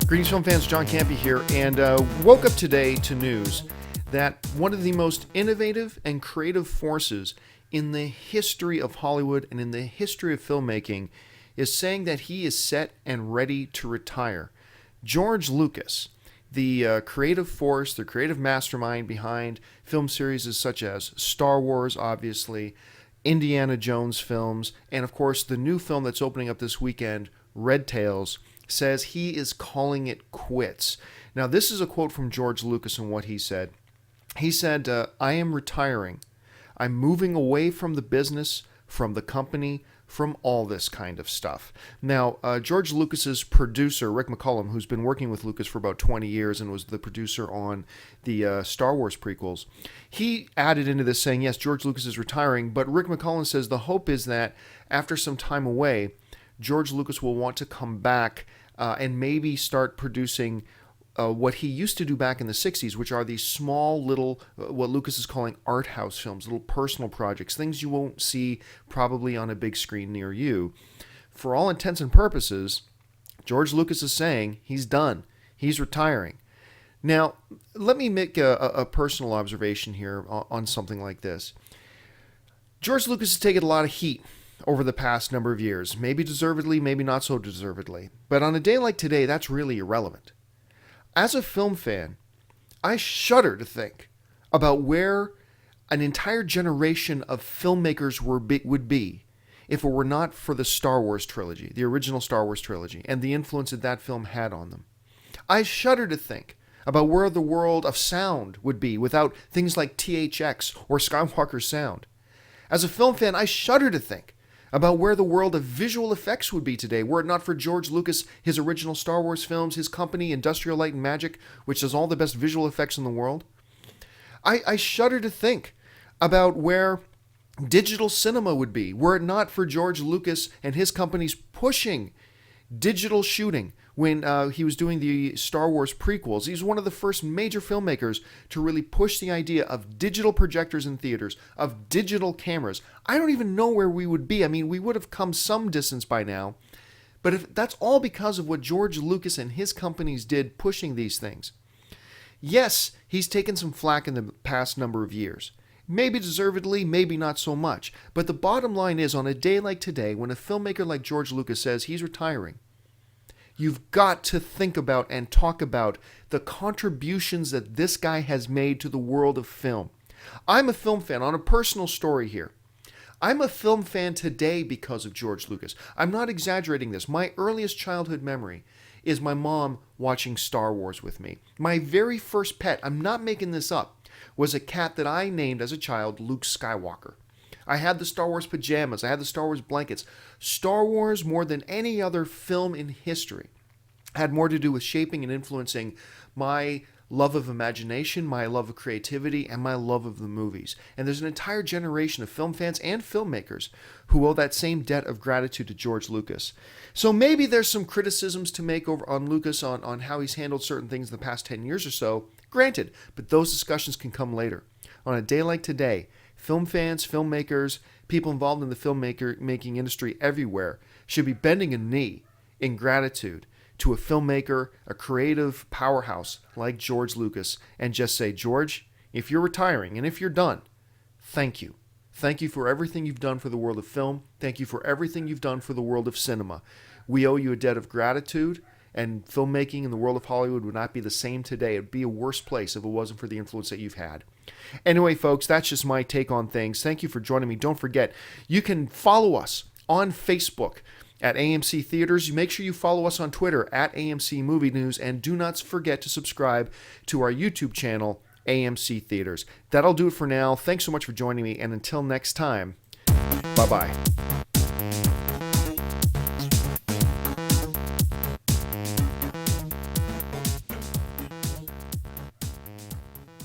Greetings, film fans. John Campea here, and woke up today to news that one of the most innovative and creative forces in the history of Hollywood and in the history of filmmaking is saying that he is set and ready to retire. George Lucas, the creative force, the creative mastermind behind film series such as Star Wars, obviously, Indiana Jones films, and of course the new film that's opening up this weekend, Red Tails, says he is calling it quits. Now, this is a quote from George Lucas and what he said. He said, I am retiring. I'm moving away from the business, from the company, from all this kind of stuff. Now, George Lucas's producer, Rick McCallum, who's been working with Lucas for about 20 years and was the producer on the Star Wars prequels, he added into this saying, yes, George Lucas is retiring, but Rick McCallum says the hope is that after some time away, George Lucas will want to come back and maybe start producing what he used to do back in the 60s, which are these small little, what Lucas is calling art house films, little personal projects, things you won't see probably on a big screen near you. For all intents and purposes, George Lucas is saying he's done. He's retiring. Now, let me make a personal observation here on something like this. George Lucas has taken a lot of heat over the past number of years, maybe deservedly, maybe not so deservedly. But on a day like today, that's really irrelevant. As a film fan, I shudder to think about where an entire generation of filmmakers would be if it were not for the Star Wars trilogy, the original Star Wars trilogy, and the influence that that film had on them. I shudder to think about where the world of sound would be without things like THX or Skywalker sound. As a film fan, I shudder to think about where the world of visual effects would be today, were it not for George Lucas, his original Star Wars films, his company, Industrial Light and Magic, which does all the best visual effects in the world. I shudder to think about where digital cinema would be, were it not for George Lucas and his companies pushing digital shooting when he was doing the Star Wars prequels. He's one of the first major filmmakers to really push the idea of digital projectors in theaters, of digital cameras. I don't even know where we would be. I mean, we would have come some distance by now. But if that's all because of what George Lucas and his companies did pushing these things. Yes, he's taken some flack in the past number of years. Maybe deservedly, maybe not so much. But the bottom line is, on a day like today, when a filmmaker like George Lucas says he's retiring, you've got to think about and talk about the contributions that this guy has made to the world of film. I'm a film fan. On a personal story here, I'm a film fan today because of George Lucas. I'm not exaggerating this. My earliest childhood memory is my mom watching Star Wars with me. My very first pet, I'm not making this up, was a cat that I named as a child Luke Skywalker. I had the Star Wars pajamas. I had the Star Wars blankets. Star Wars, more than any other film in history, had more to do with shaping and influencing my love of imagination, my love of creativity, and my love of the movies. And there's an entire generation of film fans and filmmakers who owe that same debt of gratitude to George Lucas. So maybe there's some criticisms to make over on Lucas on how he's handled certain things in the past 10 years or so. Granted, but those discussions can come later. On a day like today, film fans, filmmakers, people involved in the filmmaking industry everywhere should be bending a knee in gratitude to a filmmaker, a creative powerhouse like George Lucas, and just say, George, if you're retiring and if you're done, thank you. Thank you for everything you've done for the world of film. Thank you for everything you've done for the world of cinema. We owe you a debt of gratitude, and filmmaking in the world of Hollywood would not be the same today. It would be a worse place if it wasn't for the influence that you've had. Anyway, folks, that's just my take on things. Thank you for joining me. Don't forget, you can follow us on Facebook at AMC Theaters. Make sure you follow us on Twitter at AMC Movie News, and do not forget to subscribe to our YouTube channel, AMC Theaters. That'll do it for now. Thanks so much for joining me, and until next time, bye-bye.